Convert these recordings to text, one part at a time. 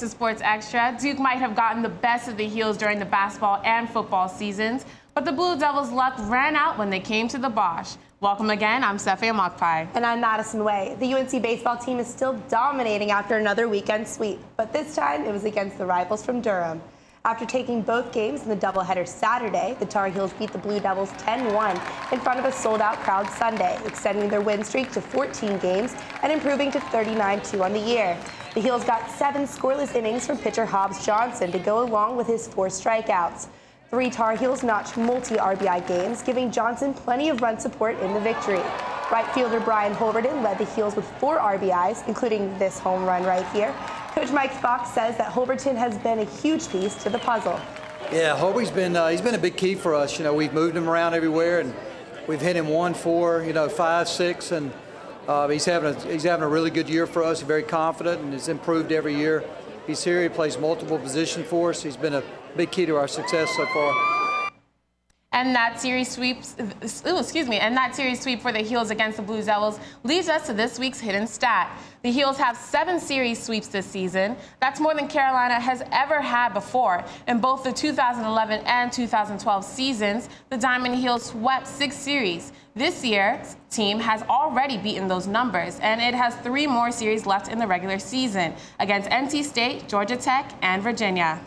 to Sports Extra. Duke might have gotten the best of the Heels during the basketball and football seasons, but the Blue Devils' luck ran out when they came to the Bosch. Welcome again, I'm Stephanie Mokpai. And I'm Madison Way. The UNC baseball team is still dominating after another weekend sweep, but this time it was against the rivals from Durham. After taking both games in the doubleheader Saturday, the Tar Heels beat the Blue Devils 10-1 in front of a sold-out crowd Sunday, extending their win streak to 14 games and improving to 39-2 on the year. The Heels got 7 scoreless innings from pitcher Hobbs Johnson to go along with his 4 strikeouts. 3 Tar Heels notched multi-RBI games, giving Johnson plenty of run support in the victory. Right fielder Brian Holberton led the Heels with 4 RBIs, including this home run right here. Coach Mike Fox says that Holberton has been a huge piece to the puzzle. Yeah, Holbert's been he's been a big key for us. You know, we've moved him around everywhere, and we've hit him 1, 4, 5, 6, and he's having a really good year for us. He's very confident and has improved every year. He's here. He plays multiple positions for us. He's been a big key to our success so far. And that series sweep for the Heels against the Blue Devils leads us to this week's hidden stat. The Heels have 7 series sweeps this season. That's more than Carolina has ever had before. In both the 2011 and 2012 seasons, the Diamond Heels swept 6 series. This year's team has already beaten those numbers, and it has 3 more series left in the regular season against NC State, Georgia Tech, and Virginia.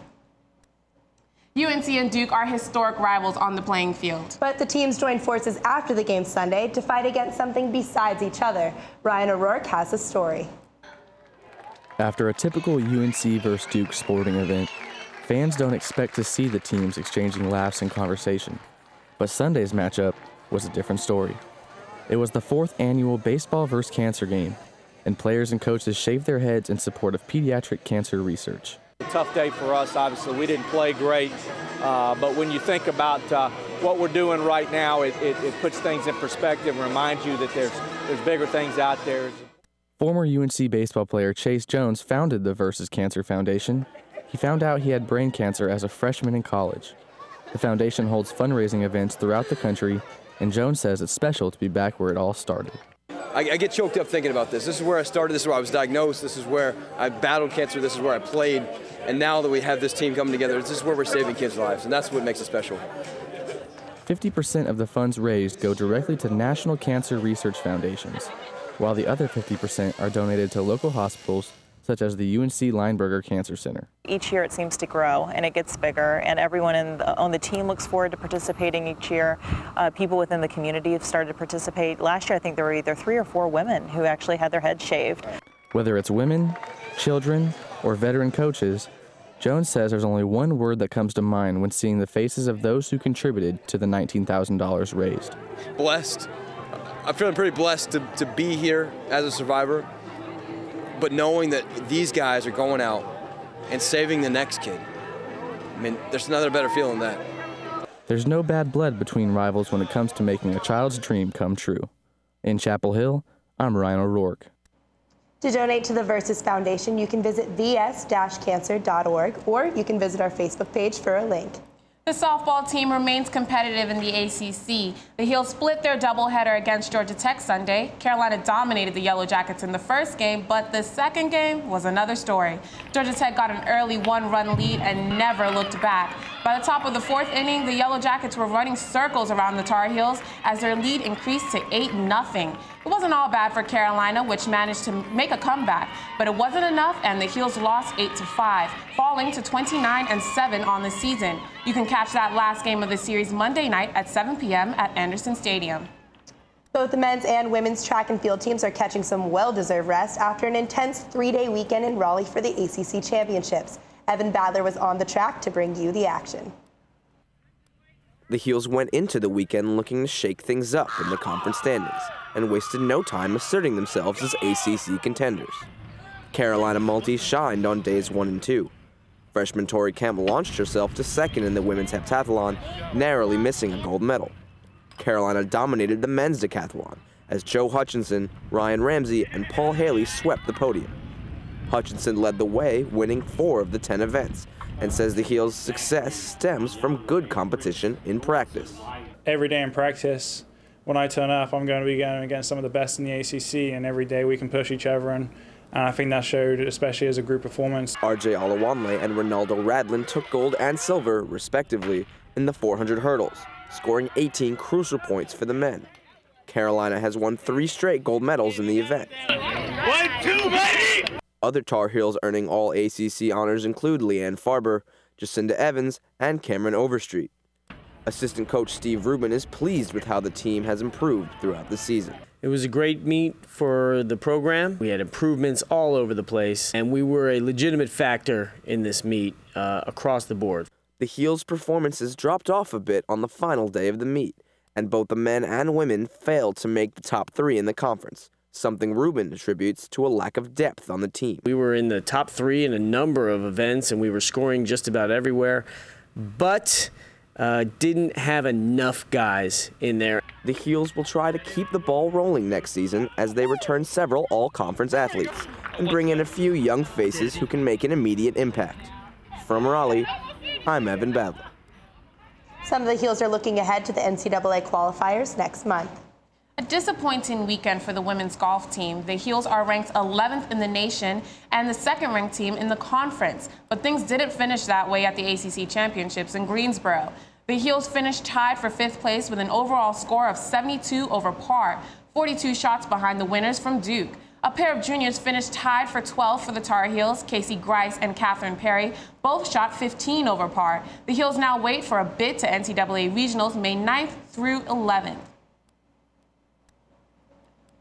UNC and Duke are historic rivals on the playing field. But the teams joined forces after the game Sunday to fight against something besides each other. Ryan O'Rourke has a story. After a typical UNC vs. Duke sporting event, fans don't expect to see the teams exchanging laughs and conversation. But Sunday's matchup was a different story. It was the 4th annual Baseball vs. Cancer game, and players and coaches shaved their heads in support of pediatric cancer research. A tough day for us, obviously. We didn't play great, but when you think about what we're doing right now, it puts things in perspective and reminds you that there's bigger things out there. Former UNC baseball player Chase Jones founded the Versus Cancer Foundation. He found out he had brain cancer as a freshman in college. The foundation holds fundraising events throughout the country, and Jones says it's special to be back where it all started. I get choked up thinking about this. This is where I started. This is where I was diagnosed. This is where I battled cancer. This is where I played. And now that we have this team coming together, this is where we're saving kids' lives, and that's what makes it special. 50% of the funds raised go directly to national cancer research foundations, while the other 50% are donated to local hospitals, such as the UNC Lineberger Cancer Center. Each year it seems to grow and it gets bigger, and everyone on the team looks forward to participating each year. People within the community have started to participate. Last year I think there were either 3 or 4 women who actually had their heads shaved. Whether it's women, children, or veteran coaches, Jones says there's only one word that comes to mind when seeing the faces of those who contributed to the $19,000 raised. Blessed. I'm feeling pretty blessed to be here as a survivor, but knowing that these guys are going out and saving the next kid. I mean, there's another better feeling than that. There's no bad blood between rivals when it comes to making a child's dream come true. In Chapel Hill, I'm Ryan O'Rourke. To donate to the Versus Foundation, you can visit vs-cancer.org, or you can visit our Facebook page for a link. The softball team remains competitive in the ACC. The Heels split their doubleheader against Georgia Tech Sunday. Carolina dominated the Yellow Jackets in the first game, but the second game was another story. Georgia Tech got an early 1-run lead and never looked back. By the top of the 4th inning, the Yellow Jackets were running circles around the Tar Heels as their lead increased to 8-0. It wasn't all bad for Carolina, which managed to make a comeback, but it wasn't enough, and the Heels lost 8-5, falling to 29-7 on the season. You can catch that last game of the series Monday night at 7 p.m. at Anderson Stadium. Both the men's and women's track and field teams are catching some well-deserved rest after an intense 3-day weekend in Raleigh for the ACC Championships. Evan Badler was on the track to bring you the action. The Heels went into the weekend looking to shake things up in the conference standings and wasted no time asserting themselves as ACC contenders. Carolina Multi shined on days 1 and 2. Freshman Tori Kemp launched herself to 2nd in the women's heptathlon, narrowly missing a gold medal. Carolina dominated the men's decathlon as Joe Hutchinson, Ryan Ramsey, and Paul Haley swept the podium. Hutchinson led the way, winning 4 of the 10 events, and says the Heels' success stems from good competition in practice. Every day in practice, when I turn up, I'm going to be going against some of the best in the ACC, and every day we can push each other and And I think that showed, especially as a group performance. RJ Olawanle and Ronaldo Radlin took gold and silver, respectively, in the 400 hurdles, scoring 18 crucial points for the men. Carolina has won 3 straight gold medals in the event. 1, 2, baby! Other Tar Heels earning all ACC honors include Leanne Farber, Jacinda Evans, and Cameron Overstreet. Assistant coach Steve Rubin is pleased with how the team has improved throughout the season. It was a great meet for the program. We had improvements all over the place, and we were a legitimate factor in this meet across the board. The Heels' performances dropped off a bit on the final day of the meet, and both the men and women failed to make the top 3 in the conference, something Rubin attributes to a lack of depth on the team. We were in the top 3 in a number of events, and we were scoring just about everywhere, but didn't have enough guys in there. The Heels will try to keep the ball rolling next season as they return several all-conference athletes and bring in a few young faces who can make an immediate impact. From Raleigh, I'm Evan Badler. Some of the Heels are looking ahead to the NCAA qualifiers next month. A disappointing weekend for the women's golf team. The Heels are ranked 11th in the nation and the second-ranked team in the conference. But things didn't finish that way at the ACC Championships in Greensboro. The Heels finished tied for 5th place with an overall score of 72 over par, 42 shots behind the winners from Duke. A pair of juniors finished tied for 12th for the Tar Heels. Casey Grice and Catherine Perry both shot 15 over par. The Heels now wait for a bid to NCAA Regionals May 9th through 11th.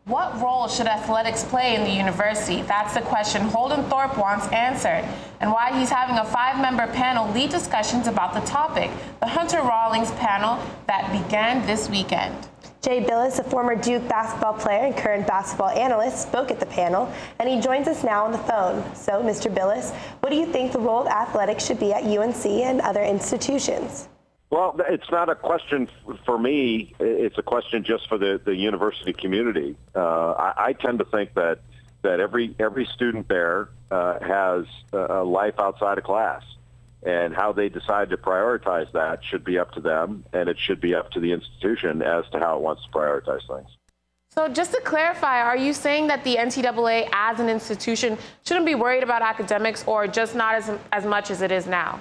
What role should athletics play in the university? That's the question Holden Thorpe wants answered, and why he's having a 5-member panel lead discussions about the topic, the Hunter Rawlings panel that began this weekend. Jay Billis, a former Duke basketball player and current basketball analyst, spoke at the panel, and he joins us now on the phone. So, Mr. Billis, what do you think the role of athletics should be at UNC and other institutions? Well, it's not a question for me. It's a question just for the university community. I tend to think that every student there has a life outside of class, and how they decide to prioritize that should be up to them, and it should be up to the institution as to how it wants to prioritize things. So just to clarify, are you saying that the NCAA as an institution shouldn't be worried about academics, or just not as much as it is now?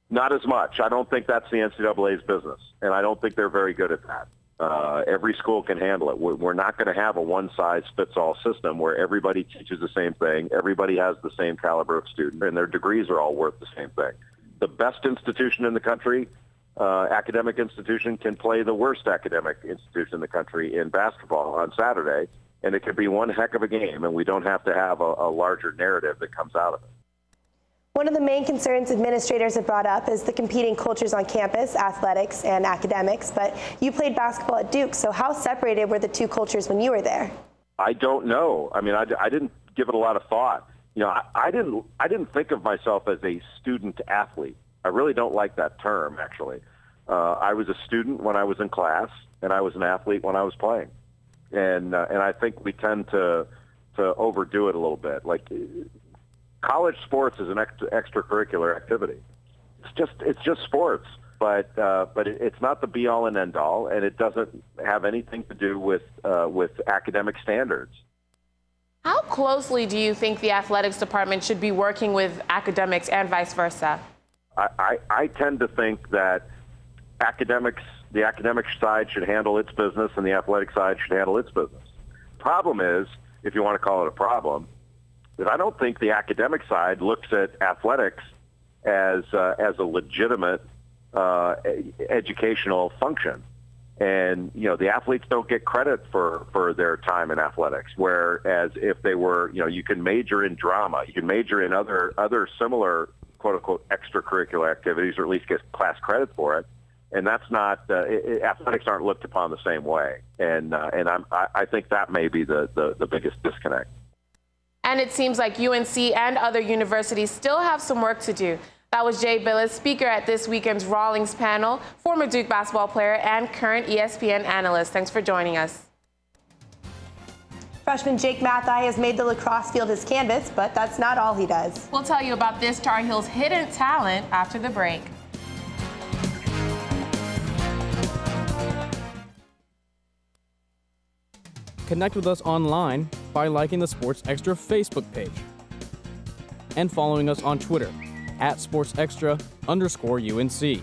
Not as much. I don't think that's the NCAA's business, and I don't think they're very good at that. Every school can handle it. We're not going to have a one-size-fits-all system where everybody teaches the same thing, everybody has the same caliber of student, and their degrees are all worth the same thing. The best institution in the country, academic institution, can play the worst academic institution in the country in basketball on Saturday, and it could be one heck of a game, and we don't have to have a larger narrative that comes out of it. One of the main concerns administrators have brought up is the competing cultures on campus, athletics and academics, but you played basketball at Duke, so how separated were the two cultures when you were there? I don't know. I mean, I didn't give it a lot of thought. You know, I didn't think of myself as a student athlete. I really don't like that term, actually. I was a student when I was in class, and I was an athlete when I was playing. And I think we tend to overdo it a little bit. Like, college sports is an extracurricular activity. It's just sports, but it's not the be all and end all, and it doesn't have anything to do with academic standards. How closely do you think the athletics department should be working with academics and vice versa? I tend to think that the academic side should handle its business, and the athletic side should handle its business. Problem is, if you want to call it a problem, that I don't think the academic side looks at athletics as a legitimate educational function. And, you know, the athletes don't get credit for their time in athletics, whereas if they were, you know, you can major in drama, you can major in other similar, quote-unquote, extracurricular activities, or at least get class credit for it. And that's not, athletics aren't looked upon the same way. And I think that may be the biggest disconnect. And it seems like UNC and other universities still have some work to do. That was Jay Billis, speaker at this weekend's Rawlings panel, former Duke basketball player and current ESPN analyst. Thanks for joining us. Freshman Jake Mathai has made the lacrosse field his canvas, but that's not all he does. We'll tell you about this Tar Heels hidden talent after the break. Connect with us online by liking the Sports Extra Facebook page and following us on Twitter @SportsExtra_UNC.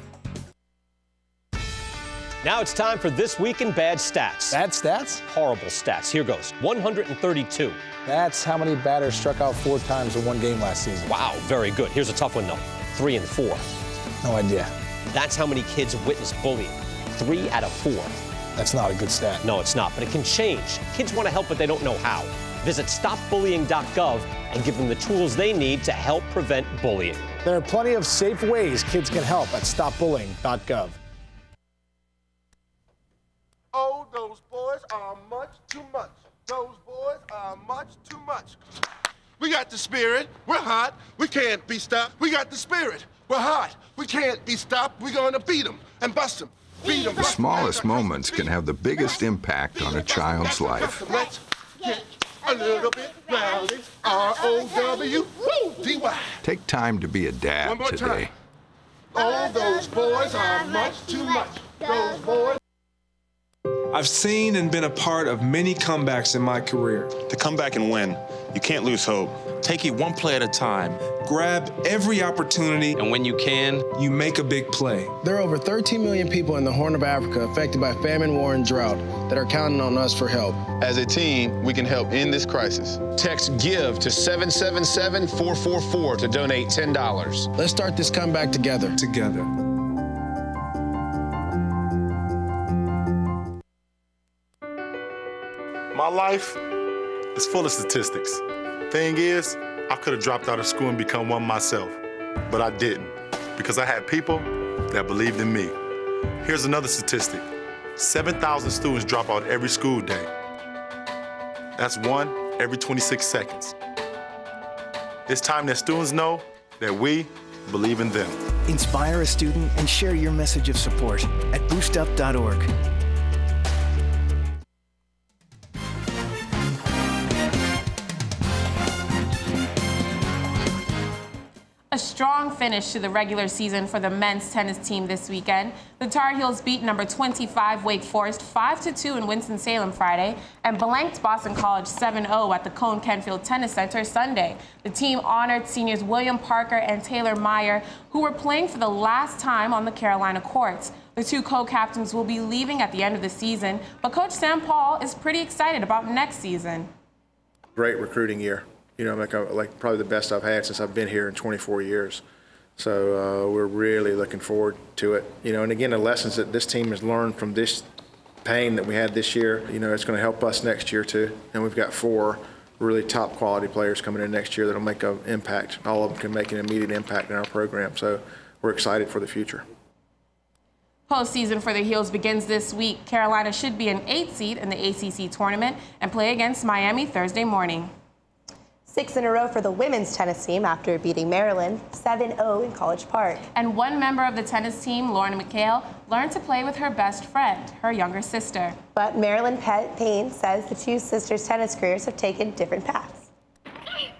Now it's time for This Week in Bad Stats. Bad stats? Horrible stats. Here goes. 132. That's how many batters struck out 4 times in one game last season. Wow, very good. Here's a tough one, though. 3 and 4. No idea. That's how many kids witness bullying. 3 out of 4. That's not a good stat. No, it's not, but it can change. Kids want to help, but they don't know how. Visit stopbullying.gov and give them the tools they need to help prevent bullying. There are plenty of safe ways kids can help at stopbullying.gov. Oh, those boys are much too much. Those boys are much too much. We got the spirit. We're hot. We can't be stopped. We got the spirit. We're hot. We can't be stopped. We're going to beat them and bust them. Beat them. The smallest moments can have the biggest impact on a child's life. Let's get a little bit rowdy. R-O-W-D-Y. Take time to be a dad today. Oh, those boys are much too much. Those boys. I've seen and been a part of many comebacks in my career. To come back and win, you can't lose hope. Take it one play at a time. Grab every opportunity, and when you can, you make a big play. There are over 13 million people in the Horn of Africa affected by famine, war, and drought that are counting on us for help. As a team, we can help end this crisis. Text GIVE to 777-444 to donate $10. Let's start this comeback together. My life is full of statistics. Thing is, I could have dropped out of school and become one myself, but I didn't because I had people that believed in me. Here's another statistic. 7,000 students drop out every school day. That's 1 every 26 seconds. It's time that students know that we believe in them. Inspire a student and share your message of support at boostup.org. A strong finish to the regular season for the men's tennis team this weekend. The Tar Heels beat number 25 Wake Forest 5-2 in Winston-Salem Friday and blanked Boston College 7-0 at the Cone-Kenfield Tennis Center Sunday. The team honored seniors William Parker and Taylor Meyer, who were playing for the last time on the Carolina courts. The 2 co-captains will be leaving at the end of the season, but Coach Sam Paul is pretty excited about next season. Great recruiting year. You know, like probably the best I've had since I've been here in 24 years. So we're really looking forward to it. You know, and again, the lessons that this team has learned from this pain that we had this year, you know, it's going to help us next year too. And we've got 4 really top quality players coming in next year that'll make an impact. All of them can make an immediate impact in our program. So we're excited for the future. Postseason for the Heels begins this week. Carolina should be an 8th seed in the ACC tournament and play against Miami Thursday morning. 6 in a row for the women's tennis team after beating Maryland 7-0 in College Park. And one member of the tennis team, Lauren McHale, learned to play with her best friend, her younger sister. But Marilyn Payne says the 2 sisters' tennis careers have taken different paths.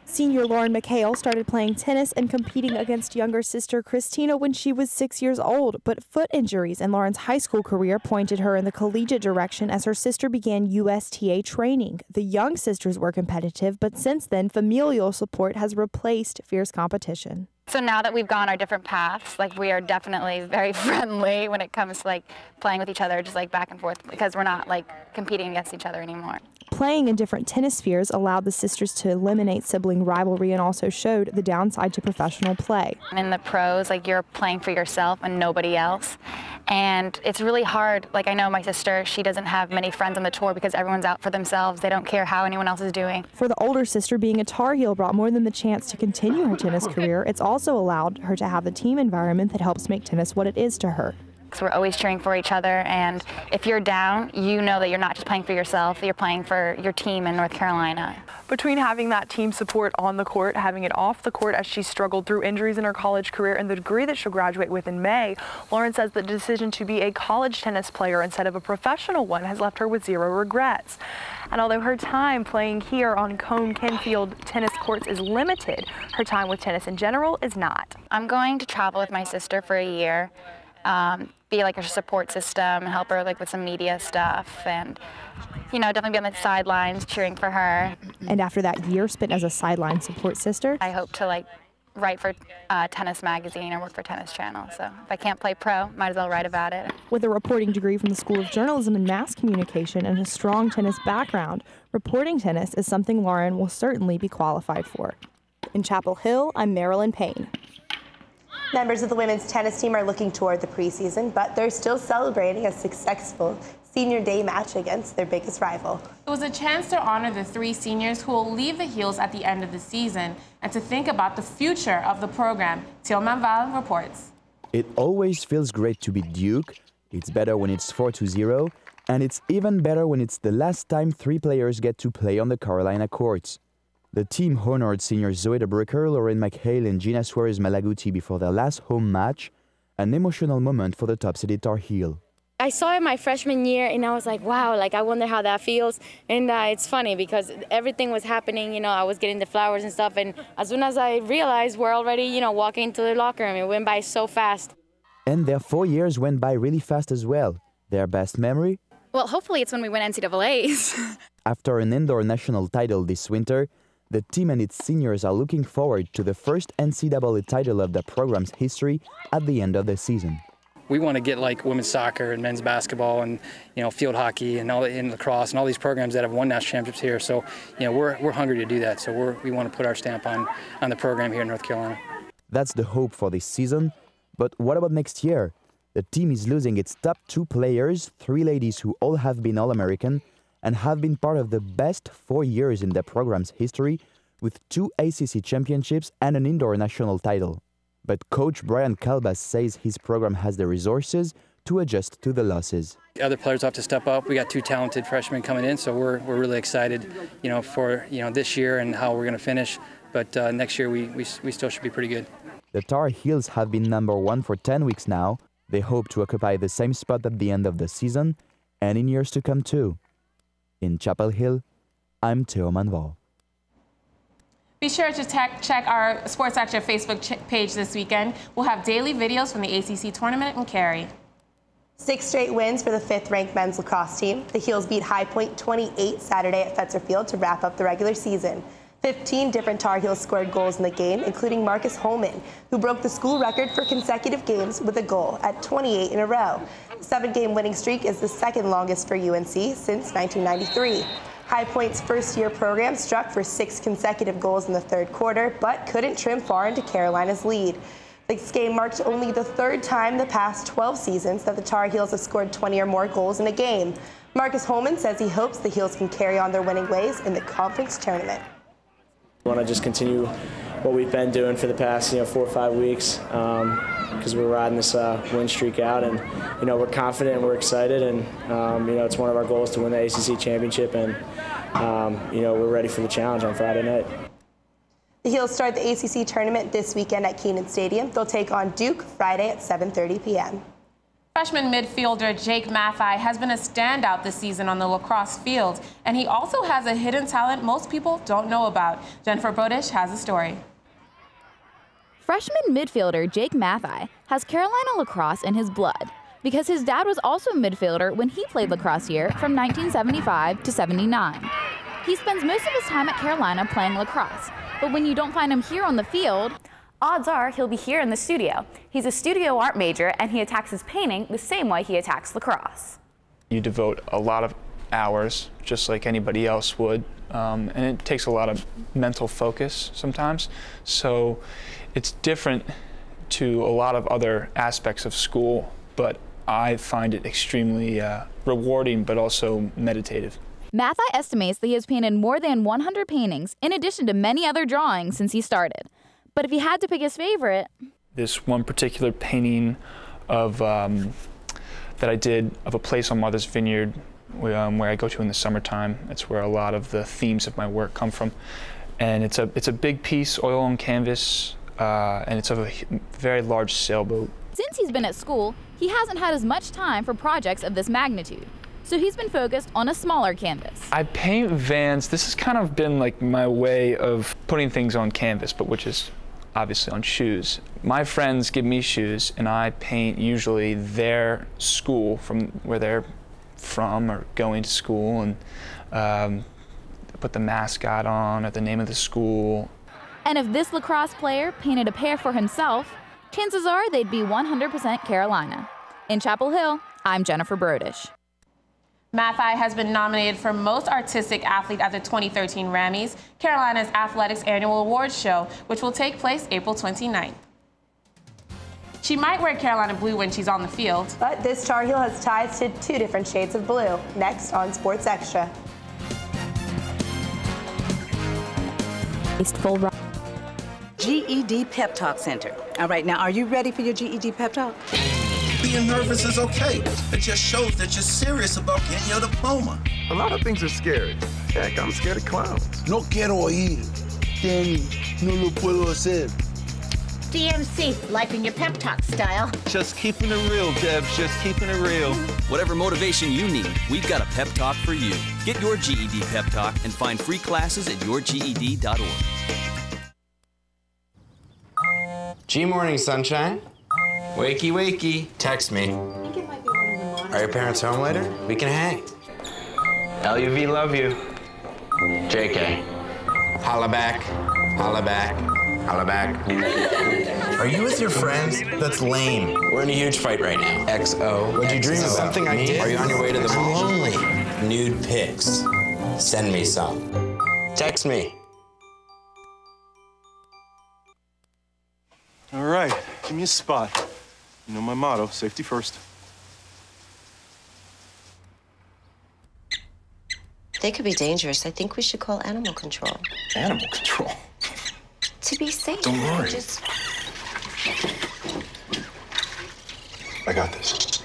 Senior Lauren McHale started playing tennis and competing against younger sister Christina when she was 6 years old, but foot injuries in Lauren's high school career pointed her in the collegiate direction as her sister began USTA training. The young sisters were competitive, but since then, familial support has replaced fierce competition. So now that we've gone our different paths, like we are definitely very friendly when it comes to like playing with each other, just like back and forth, because we're not like competing against each other anymore. Playing in different tennis spheres allowed the sisters to eliminate sibling rivalry and also showed the downside to professional play. In the pros, like you're playing for yourself and nobody else. And it's really hard. Like I know my sister, she doesn't have many friends on the tour because everyone's out for themselves. They don't care how anyone else is doing. For the older sister, being a Tar Heel brought more than the chance to continue her tennis career. It's also allowed her to have the team environment that helps make tennis what it is to her. So we're always cheering for each other, and if you're down, you know that you're not just playing for yourself, you're playing for your team in North Carolina. Between having that team support on the court, having it off the court as she struggled through injuries in her college career, and the degree that she'll graduate with in May, Lauren says the decision to be a college tennis player instead of a professional one has left her with 0 regrets. And although her time playing here on Cone-Kenfield tennis courts is limited, her time with tennis in general is not. I'm going to travel with my sister for a year. be like a support system, help her like with some media stuff, and definitely be on the sidelines cheering for her. And after that year spent as a sideline support sister, I hope to like write for Tennis Magazine or work for Tennis Channel. So if I can't play pro, might as well write about it. With a reporting degree from the School of Journalism and Mass Communication and a strong tennis background, reporting tennis is something Lauren will certainly be qualified for. In Chapel Hill, I'm Marilyn Payne. Members of the women's tennis team are looking toward the preseason, but they're still celebrating a successful senior day match against their biggest rival. It was a chance to honor the 3 seniors who will leave the Heels at the end of the season and to think about the future of the program. Tillman Val reports. It always feels great to beat Duke. It's better when it's 4-0, and it's even better when it's the last time 3 players get to play on the Carolina courts. The team honored seniors Zoe DeBrucker, Lauren McHale, and Gina Suarez Malaguti before their last home match, an emotional moment for the top-seeded Tar Heel. I saw it my freshman year, and I was like, wow, like I wonder how that feels. And it's funny because everything was happening, I was getting the flowers and stuff. And as soon as I realized we're already, walking into the locker room, it went by so fast. And their 4 years went by really fast as well. Their best memory? Well, hopefully it's when we win NCAAs. After an indoor national title this winter, the team and its seniors are looking forward to the first NCAA title of the program's history at the end of the season. We want to get like women's soccer and men's basketball and field hockey and in lacrosse and all these programs that have won national championships here. So we're hungry to do that. So we want to put our stamp on the program here in North Carolina. That's the hope for this season. But what about next year? The team is losing its top 2 players, 3 ladies who all have been All-American and have been part of the best 4 years in the program's history, with 2 ACC championships and an indoor national title. But Coach Brian Kalbas says his program has the resources to adjust to the losses. Other players have to step up. We got 2 talented freshmen coming in, so we're really excited, for this year and how we're going to finish. But next year we still should be pretty good. The Tar Heels have been #1 for 10 weeks now. They hope to occupy the same spot at the end of the season and in years to come too. In Chapel Hill, I'm Theo Manval. Be sure to check our Sports Extra Facebook page this weekend. We'll have daily videos from the ACC tournament in Cary. 6 straight wins for the 5th-ranked men's lacrosse team. The Heels beat High Point 28 Saturday at Fetzer Field to wrap up the regular season. 15 different Tar Heels scored goals in the game, including Marcus Holman, who broke the school record for consecutive games with a goal at 28 in a row. The 7-game winning streak is the 2nd longest for UNC since 1993. High Point's first-year program struck for 6 consecutive goals in the 3rd quarter, but couldn't trim far into Carolina's lead. This game marked only the 3rd time the past 12 seasons that the Tar Heels have scored 20 or more goals in a game. Marcus Holman says he hopes the Heels can carry on their winning ways in the conference tournament. We want to just continue what we've been doing for the past 4 or 5 weeks because we're riding this win streak out, and we're confident and we're excited, and it's one of our goals to win the ACC championship, and we're ready for the challenge on Friday night. The Heels start the ACC tournament this weekend at Kenan Stadium. They'll take on Duke Friday at 7:30 p.m. Freshman midfielder Jake Mathai has been a standout this season on the lacrosse field, and he also has a hidden talent most people don't know about. Jennifer Brodish has a story. Freshman midfielder Jake Mathai has Carolina lacrosse in his blood because his dad was also a midfielder when he played lacrosse here from 1975 to 79. He spends most of his time at Carolina playing lacrosse, but when you don't find him here on the field, odds are he'll be here in the studio. He's a studio art major, and he attacks his painting the same way he attacks lacrosse. You devote a lot of hours, just like anybody else would, and it takes a lot of mental focus sometimes. So it's different to a lot of other aspects of school, but I find it extremely rewarding, but also meditative. Mathai estimates that he has painted more than 100 paintings, in addition to many other drawings since he started. But if he had to pick his favorite... This one particular painting of that I did of a place on Martha's Vineyard where I go to in the summertime. It's where a lot of the themes of my work come from. And it's a big piece, oil on canvas, and it's of a very large sailboat. Since he's been at school, he hasn't had as much time for projects of this magnitude. So he's been focused on a smaller canvas. I paint vans. This has kind of been like my way of putting things on canvas, but which is obviously on shoes. My friends give me shoes, and I paint usually their school from where they're from or going to school, and put the mascot on or the name of the school. And if this lacrosse player painted a pair for himself, chances are they'd be 100% Carolina. In Chapel Hill, I'm Jennifer Brodish. Mathai has been nominated for Most Artistic Athlete at the 2013 Rammys, Carolina's athletics annual awards show, which will take place April 29th. She might wear Carolina blue when she's on the field. But this Tar Heel has ties to 2 different shades of blue. Next on Sports Extra. GED Pep Talk Center. All right, now are you ready for your GED Pep Talk? Being nervous is okay. It just shows that you're serious about getting your diploma. A lot of things are scary. Heck, I'm scared of clowns. No quiero ir. Danny, no lo puedo hacer. DMC, life in your pep talk style. Just keeping it real, Debs, just keeping it real. Whatever motivation you need, we've got a pep talk for you. Get your GED pep talk and find free classes at yourged.org. G-Morning, sunshine. Wakey, wakey. Text me. Are your parents home later? We can hang. LUV, love you. JK. Holla back. Holla back. Holla back. Are you with your friends? That's lame. We're in a huge fight right now. XO. What'd you dream about? Something I did? Are you on your way to the mall? I'm lonely. Nude pics. Send me some. Text me. All right, give me a spot. You know my motto, safety first. They could be dangerous. I think we should call animal control. Animal control? To be safe. Don't worry. Just... I got this.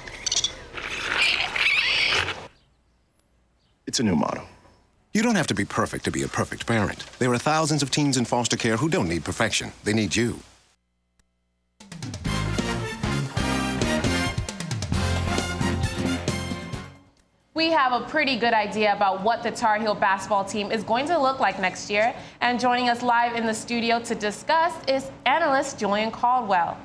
It's a new motto. You don't have to be perfect to be a perfect parent. There are thousands of teens in foster care who don't need perfection. They need you. We have a pretty good idea about what the Tar Heel basketball team is going to look like next year. And joining us live in the studio to discuss is analyst Julian Caldwell.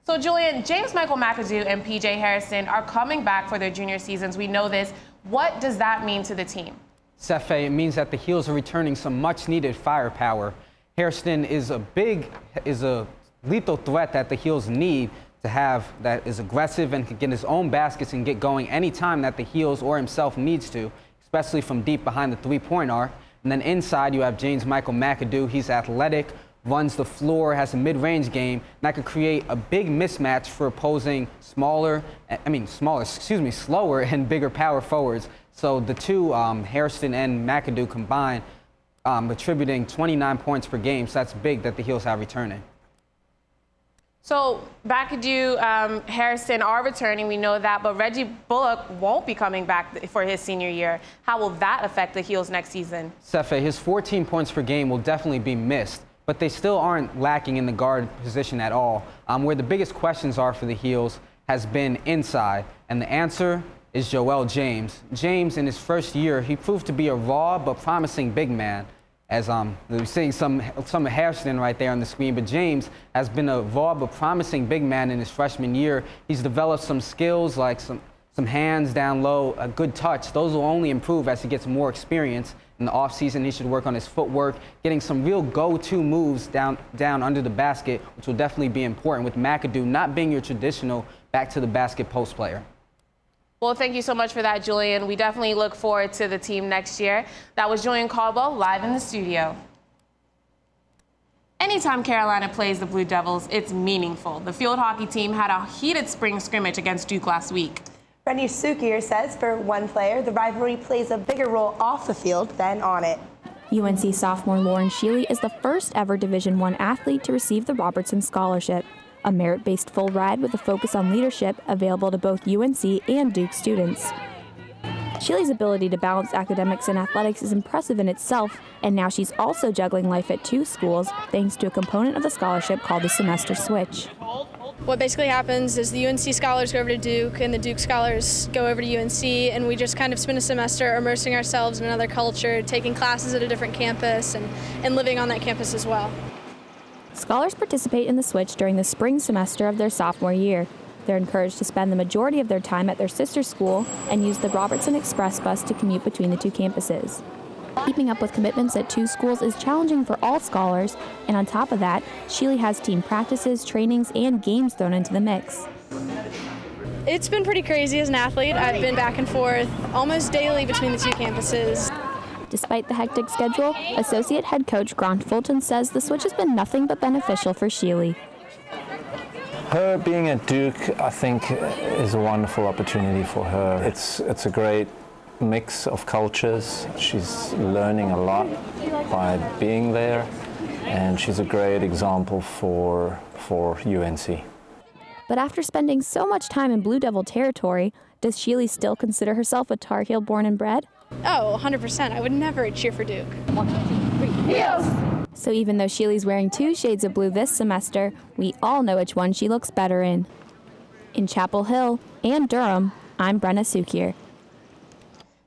So Julian, James Michael McAdoo and PJ Harrison are coming back for their junior seasons. We know this. What does that mean to the team? Cefe, it means that the Heels are returning some much-needed firepower. Hairston is a lethal threat that the Heels need to have, that is aggressive and can get his own baskets and get going anytime that the Heels or himself needs to, especially from deep behind the three-point arc. And then inside you have James Michael McAdoo. He's athletic, runs the floor, has a mid-range game, and that could create a big mismatch for opposing slower and bigger power forwards. So the two, Hairston and McAdoo combined, attributing 29 points per game. So that's big that the Heels have returning. So McAdoo, Harrison are returning, we know that, but Reggie Bullock won't be coming back for his senior year. How will that affect the Heels next season? Cefe, his 14 points per game will definitely be missed, but they still aren't lacking in the guard position at all. Where the biggest questions are for the Heels has been inside, and the answer is Joel James. James, in his first year, he proved to be a raw but promising big man. As we're seeing some of Hairston right there on the screen, but James has been a raw but promising big man in his freshman year. He's developed some skills like some hands down low, a good touch. Those will only improve as he gets more experience. In the offseason, he should work on his footwork, getting some real go-to moves down under the basket, which will definitely be important with McAdoo not being your traditional back-to-the-basket post player. Well, thank you so much for that, Julian. We definitely look forward to the team next year. That was Julian Caldwell live in the studio. Anytime Carolina plays the Blue Devils, it's meaningful. The field hockey team had a heated spring scrimmage against Duke last week. Rennie Sukier says for one player, the rivalry plays a bigger role off the field than on it. UNC sophomore Lauren Sheely is the first ever Division I athlete to receive the Robertson Scholarship, a merit-based full ride with a focus on leadership available to both UNC and Duke students. Sheely's ability to balance academics and athletics is impressive in itself, and now she's also juggling life at 2 schools thanks to a component of the scholarship called the semester switch. What basically happens is the UNC scholars go over to Duke and the Duke scholars go over to UNC, and we just kind of spend a semester immersing ourselves in another culture, taking classes at a different campus and living on that campus as well. Scholars participate in the switch during the spring semester of their sophomore year. They're encouraged to spend the majority of their time at their sister school and use the Robertson Express bus to commute between the two campuses. Keeping up with commitments at two schools is challenging for all scholars, and on top of that, Sheely has team practices, trainings, and games thrown into the mix. It's been pretty crazy as an athlete. I've been back and forth almost daily between the two campuses. Despite the hectic schedule, Associate Head Coach Grant Fulton says the switch has been nothing but beneficial for Sheely. Her being at Duke, I think, is a wonderful opportunity for her. It's a great mix of cultures. She's learning a lot by being there, and she's a great example for UNC. But after spending so much time in Blue Devil territory, does Sheely still consider herself a Tar Heel born and bred? Oh, 100%. I would never cheer for Duke. 1, 2, 3, heels! So even though Sheely's wearing 2 shades of blue this semester, we all know which one she looks better in. In Chapel Hill and Durham, I'm Brenna Sukier.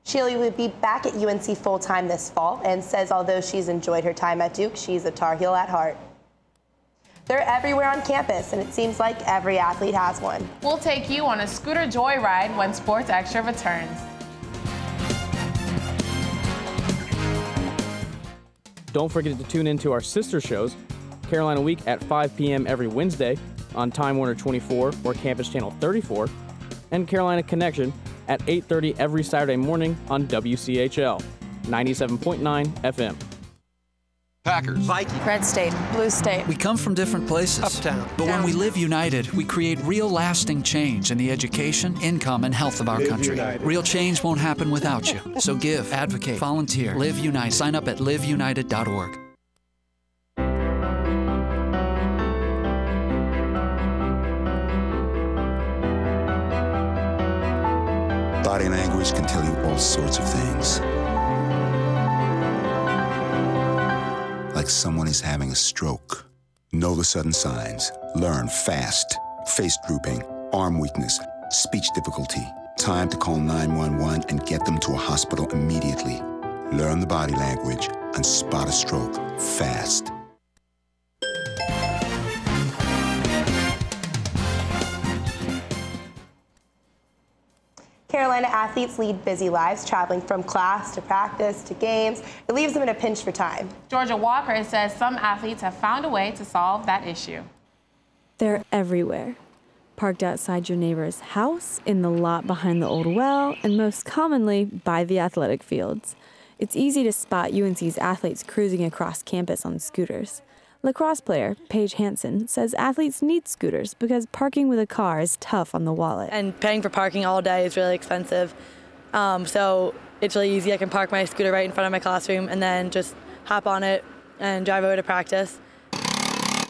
Sheely will be back at UNC full-time this fall and says although she's enjoyed her time at Duke, she's a Tar Heel at heart. They're everywhere on campus, and it seems like every athlete has one. We'll take you on a scooter joyride when Sports Extra returns. Don't forget to tune in to our sister shows, Carolina Week at 5 p.m. every Wednesday on Time Warner 24 or Campus Channel 34, and Carolina Connection at 8:30 every Saturday morning on WCHL 97.9 FM. Packers, Vikings, Red State, Blue State. We come from different places. Uptown. But when we live united, we create real lasting change in the education, income, and health of our country. United. Real change won't happen without you. So give, advocate, volunteer, live united. Sign up at liveunited.org. Body language can tell you all sorts of things. Like someone is having a stroke. Know the sudden signs. Learn fast. Face drooping, arm weakness, speech difficulty. Time to call 911 and get them to a hospital immediately. Learn the body language and spot a stroke fast. Carolina athletes lead busy lives, traveling from class to practice to games. It leaves them in a pinch for time. Georgia Walker says some athletes have found a way to solve that issue. They're everywhere. Parked outside your neighbor's house, in the lot behind the old well, and most commonly by the athletic fields. It's easy to spot UNC's athletes cruising across campus on scooters. Lacrosse player Paige Hansen says athletes need scooters because parking with a car is tough on the wallet. And paying for parking all day is really expensive. So it's really easy. I can park my scooter right in front of my classroom and then just hop on it and drive over to practice.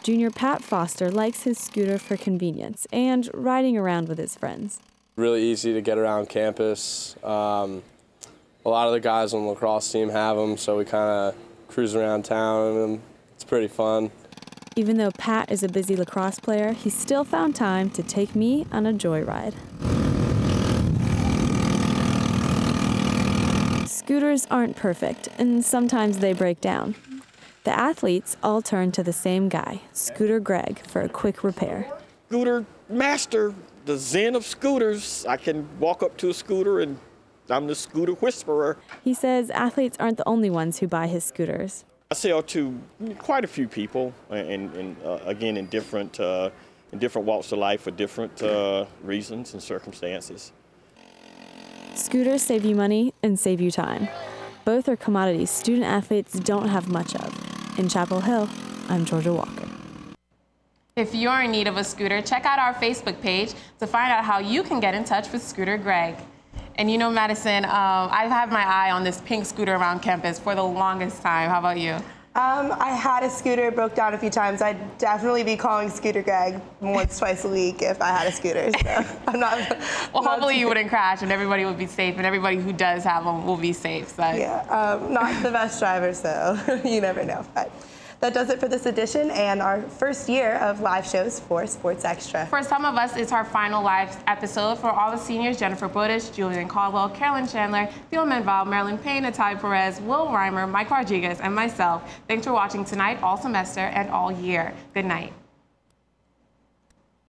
Junior Pat Foster likes his scooter for convenience and riding around with his friends. Really easy to get around campus. A lot of the guys on the lacrosse team have them, so we kind of cruise around town in them. It's pretty fun. Even though Pat is a busy lacrosse player, he still found time to take me on a joyride. Scooters aren't perfect, and sometimes they break down. The athletes all turn to the same guy, Scooter Greg, for a quick repair. Scooter master, the zen of scooters. I can walk up to a scooter and I'm the scooter whisperer. He says athletes aren't the only ones who buy his scooters. I sell to quite a few people, and again in different walks of life for different reasons and circumstances. Scooters save you money and save you time. Both are commodities student athletes don't have much of. In Chapel Hill, I'm Georgia Walker. If you're in need of a scooter, check out our Facebook page to find out how you can get in touch with Scooter Greg. And you know, Madison, I've had my eye on this pink scooter around campus for the longest time. How about you? I had a scooter, broke down a few times. I'd definitely be calling Scooter Greg once, twice a week if I had a scooter. So I'm not. Well, hopefully you wouldn't crash and everybody would be safe, and everybody who does have them will be safe. So. Yeah, not the best driver, so you never know. But That does it for this edition and our first year of live shows for Sports Extra. For some of us, it's our final live episode. For all the seniors, Jennifer Bodish, Julian Caldwell, Carolyn Chandler, Theo Menval, Marilyn Payne, Natalia Perez, Will Reimer, Mike Rodriguez, and myself. Thanks for watching tonight, all semester, and all year. Good night.